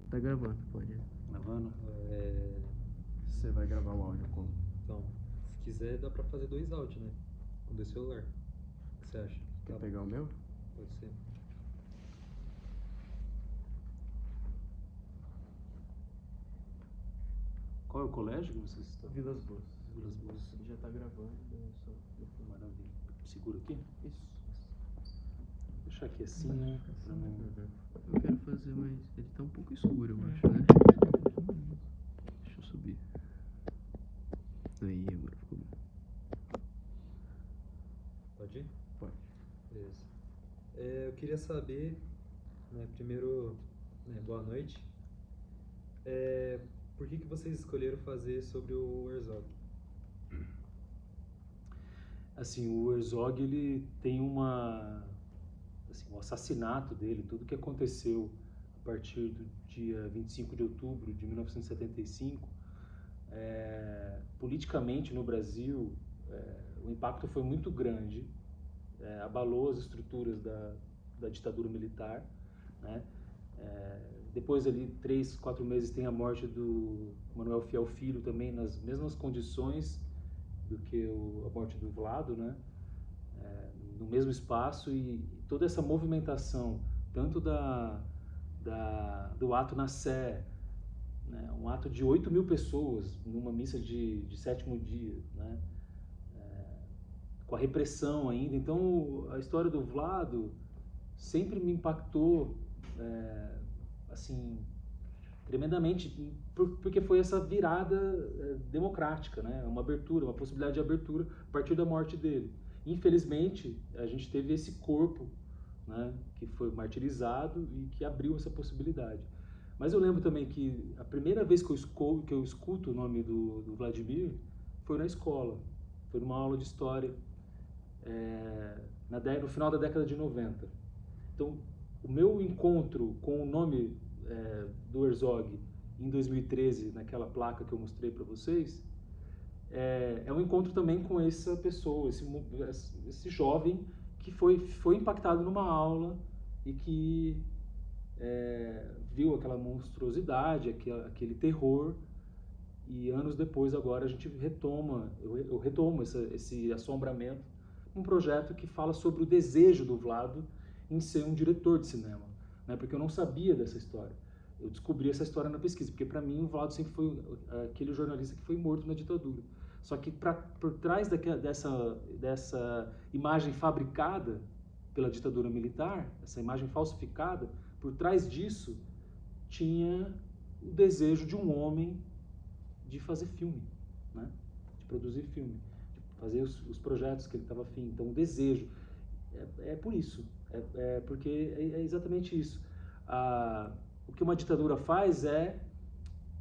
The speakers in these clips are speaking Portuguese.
Tá gravando, pode. Gravando? Você vai gravar o áudio como? Então, se quiser dá pra fazer 2 áudios, né? Com 2 celular. O que você acha? Quer Tá, pegar o meu? pode ser. Qual é o colégio que vocês estão? Vilas Boas. Vilas Boas. Ele já tá gravando, só... Maravilha. Segura aqui? Isso. Vou deixar aqui assim, né? Pra não... Eu quero fazer, mas ele tá um pouco escuro, eu acho, né? Deixa eu subir. Aí, agora ficou bom. Pode ir? Pode. Beleza. Eu queria saber, né, primeiro, né, boa noite. Por que vocês escolheram fazer sobre o Herzog? Assim, o Herzog, ele tem o assassinato dele, tudo que aconteceu a partir do dia 25 de outubro de 1975, politicamente no Brasil, o impacto foi muito grande, abalou as estruturas da ditadura militar, né? Depois ali 3, 4 meses tem a morte do Manuel Fiel Filho também nas mesmas condições do que a morte do Vlado, né? No mesmo espaço, e toda essa movimentação, tanto do ato na Sé, né? Um ato de 8.000 pessoas numa missa de 7º dia, né? Com a repressão ainda. Então a história do Vlado sempre me impactou assim, tremendamente, porque foi essa virada democrática, né? Uma abertura, uma possibilidade de abertura a partir da morte dele. Infelizmente, a gente teve esse corpo, né, que foi martirizado e que abriu essa possibilidade. Mas eu lembro também que a primeira vez que eu escuto o nome do Vladimir foi na escola, foi numa aula de história, no final da década de 90. Então, o meu encontro com o nome do Herzog em 2013, naquela placa que eu mostrei para vocês, é um encontro também com essa pessoa, esse jovem que foi impactado numa aula e que viu aquela monstruosidade, aquele terror, e anos depois agora a gente eu retomo esse assombramento, um projeto que fala sobre o desejo do Vlado em ser um diretor de cinema, né? Porque eu não sabia dessa história. Eu descobri essa história na pesquisa, porque para mim o Vlado sempre foi aquele jornalista que foi morto na ditadura. Só que por trás dessa imagem fabricada pela ditadura militar, essa imagem falsificada, por trás disso tinha o desejo de um homem de fazer filme, né? De produzir filme, de fazer os projetos que ele estava afim. Então o desejo, por isso, porque é exatamente isso. O que uma ditadura faz é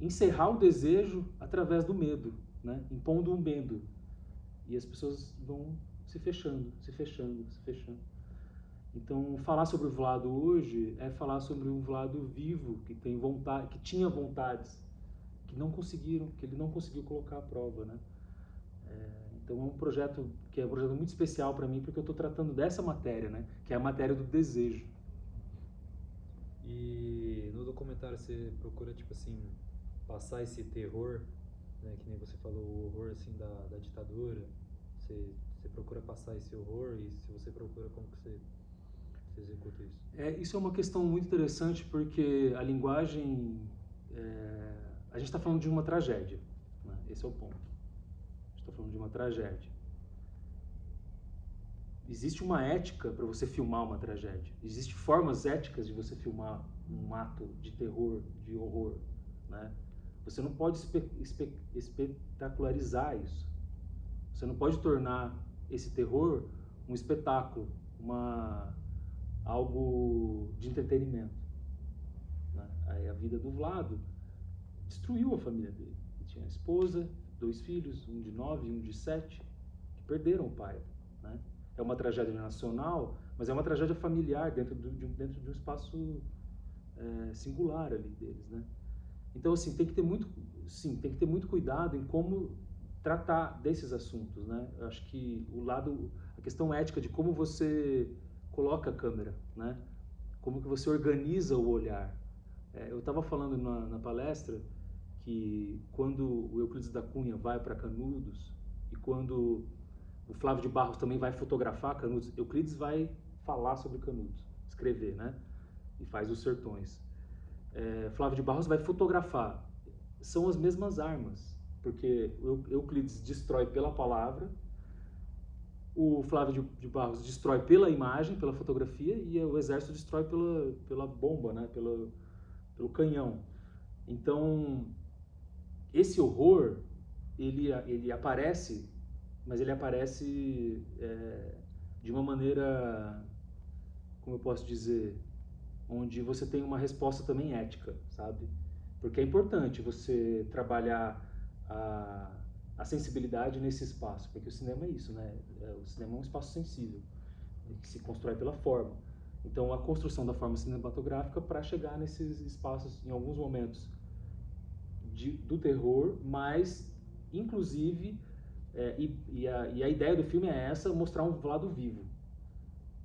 encerrar o desejo através do medo, né? Impondo o medo. E as pessoas vão se fechando, se fechando, se fechando. Então, falar sobre o Vlado hoje é falar sobre um Vlado vivo, que tem vontade, que tinha vontades, que ele não conseguiu colocar à prova, né? Então, é um projeto muito especial para mim, porque eu estou tratando dessa matéria, né? Que é a matéria do desejo. E no documentário você procura, tipo assim, passar esse terror, né, que nem você falou, o horror assim da ditadura. Você procura passar esse horror, e se você procura, como que você executa isso? Isso é uma questão muito interessante, porque a linguagem, a gente está falando de uma tragédia, né? Esse é o ponto. A gente está falando de uma tragédia. Existe uma ética para você filmar uma tragédia. Existem formas éticas de você filmar um ato de terror, de horror, né? Você não pode espetacularizar isso. Você não pode tornar esse terror um espetáculo, algo de entretenimento, né? Aí a vida do Vlado destruiu a família dele. Ele tinha a esposa, 2 filhos, um de 9 e um de 7, que perderam o pai, né? É uma tragédia nacional, mas é uma tragédia familiar dentro de um espaço singular ali deles, né? Então, assim, tem que ter muito cuidado em como tratar desses assuntos, né? Eu acho que a questão ética de como você coloca a câmera, né? Como que você organiza o olhar, Eu estava falando na palestra que quando o Euclides da Cunha vai para Canudos e quando o Flávio de Barros também vai fotografar Canudos, Euclides vai falar sobre Canudos, escrever, né? E faz os sertões. Flávio de Barros vai fotografar. São as mesmas armas, porque o Euclides destrói pela palavra, o Flávio de Barros destrói pela imagem, pela fotografia, e o exército destrói pela bomba, né? pelo canhão. Então, esse horror, ele aparece, mas ele aparece de uma maneira, como eu posso dizer, onde você tem uma resposta também ética, sabe? Porque é importante você trabalhar a sensibilidade nesse espaço, porque o cinema é isso, né? O cinema é um espaço sensível, que se constrói pela forma. Então, a construção da forma cinematográfica para chegar nesses espaços, em alguns momentos, do terror, mas, inclusive, e a ideia do filme é essa, mostrar um Vlado vivo.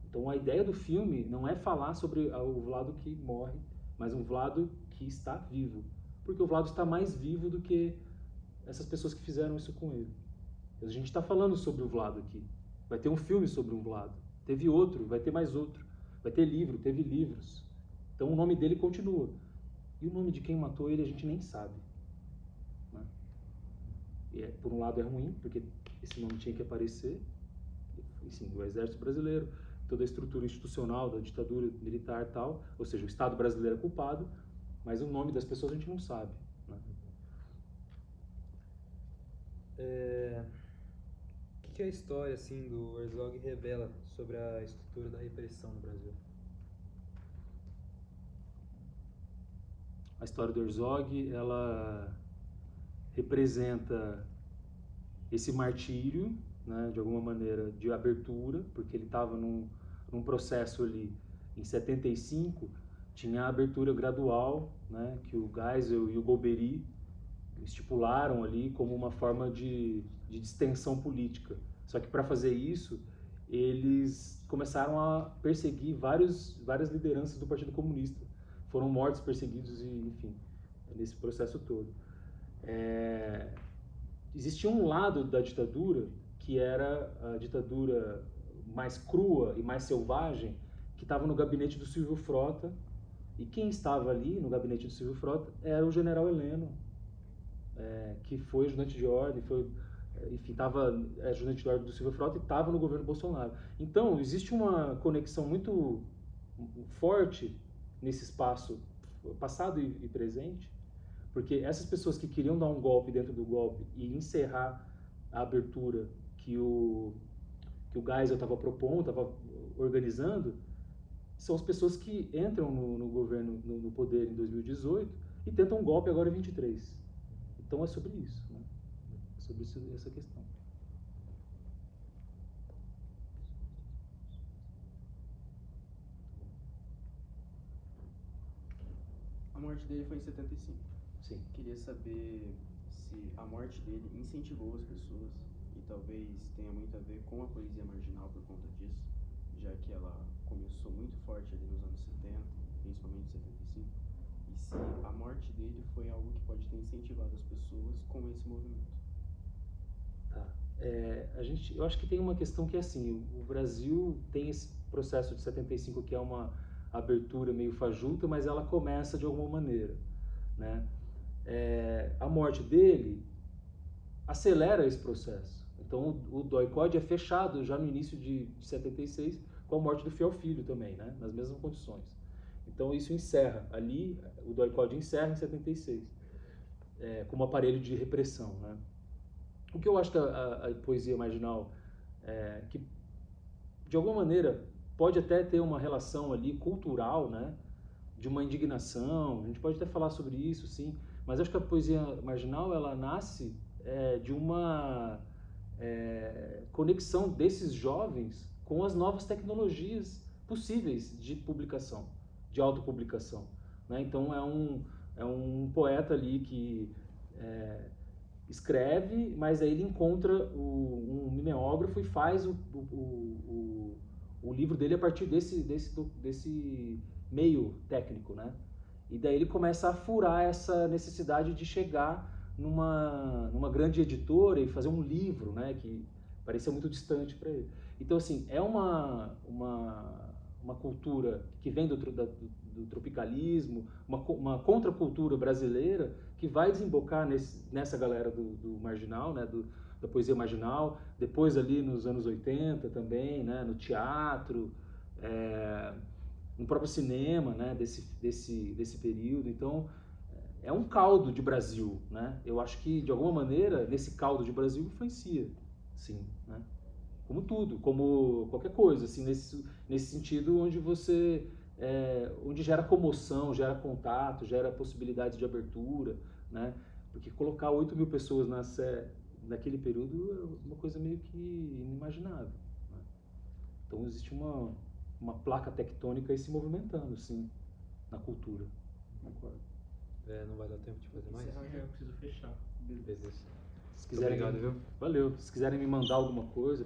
Então, a ideia do filme não é falar sobre o Vlado que morre, mas um Vlado que está vivo. Porque o Vlado está mais vivo do que essas pessoas que fizeram isso com ele. A gente está falando sobre o Vlado aqui. Vai ter um filme sobre um Vlado. Teve outro, vai ter mais outro. Vai ter livro, teve livros. Então, o nome dele continua. E o nome de quem matou ele a gente nem sabe. Né? E por um lado é ruim, porque esse nome tinha que aparecer. Assim, o Exército Brasileiro, toda a estrutura institucional da ditadura militar e tal, ou seja, o Estado brasileiro é culpado, mas o nome das pessoas a gente não sabe. Né? O que a história assim, do Herzog revela sobre a estrutura da repressão no Brasil? A história do Herzog, ela representa esse martírio, né, de alguma maneira, de abertura, porque ele estava num processo ali, em 75, tinha a abertura gradual, né, que o Geisel e o Golbery estipularam ali como uma forma de distensão política. Só que para fazer isso, eles começaram a perseguir várias lideranças do Partido Comunista. Foram mortos, perseguidos, e, enfim, nesse processo todo. Existia um lado da ditadura que era a ditadura mais crua e mais selvagem, que estava no gabinete do Silvio Frota, e quem estava ali no gabinete do Silvio Frota era o general Heleno, que foi ajudante de ordem, estava ajudante de ordem do Silvio Frota e estava no governo Bolsonaro. Então, existe uma conexão muito forte nesse espaço passado e presente, porque essas pessoas que queriam dar um golpe dentro do golpe e encerrar a abertura que o Geisel estava propondo, estava organizando, são as pessoas que entram no governo, no poder em 2018 e tentam um golpe agora em 23. Então é sobre isso, né? É sobre essa questão. A morte dele foi em 75. Sim. Queria saber se a morte dele incentivou as pessoas, e talvez tenha muito a ver com a poesia marginal por conta disso, já que ela começou muito forte ali nos anos 70, principalmente 75, e se a morte dele foi algo que pode ter incentivado as pessoas com esse movimento. Tá. Eu acho que tem uma questão que é assim, o Brasil tem esse processo de 75 que é uma abertura meio fajuta, mas ela começa de alguma maneira, né? A morte dele acelera esse processo. Então o DOI-CODE é fechado já no início de 76 com a morte do Fiel Filho também, né? Nas mesmas condições. Então isso encerra ali, o DOI-CODE encerra em 76 como aparelho de repressão, né? O que eu acho que a poesia marginal, que de alguma maneira pode até ter uma relação ali cultural, né, de uma indignação, a gente pode até falar sobre isso, sim, mas acho que a poesia marginal, ela nasce de uma conexão desses jovens com as novas tecnologias possíveis de publicação, de autopublicação, né? Então é um poeta ali que escreve, mas aí ele encontra um mimeógrafo e faz o livro dele a partir desse meio técnico, né? E daí ele começa a furar essa necessidade de chegar numa grande editora e fazer um livro, né, que parecia muito distante para ele. Então, assim, é uma cultura que vem do tropicalismo, uma contracultura brasileira que vai desembocar nessa galera do marginal, né, da poesia marginal, depois ali nos anos 80 também, né, no teatro, no próprio cinema, né, desse período. Então, é um caldo de Brasil, né? Eu acho que, de alguma maneira, nesse caldo de Brasil influencia, sim, né? Como tudo, como qualquer coisa, assim, nesse sentido onde onde gera comoção, gera contato, gera possibilidade de abertura, né? Porque colocar 8 mil pessoas naquele período é uma coisa meio que inimaginável, né? Então existe uma placa tectônica aí se movimentando, sim, na cultura. Concordo. Não vai dar tempo de fazer mais? Eu preciso fechar. Beleza. Se quiserem, Obrigado, viu? valeu. Se quiserem me mandar alguma coisa,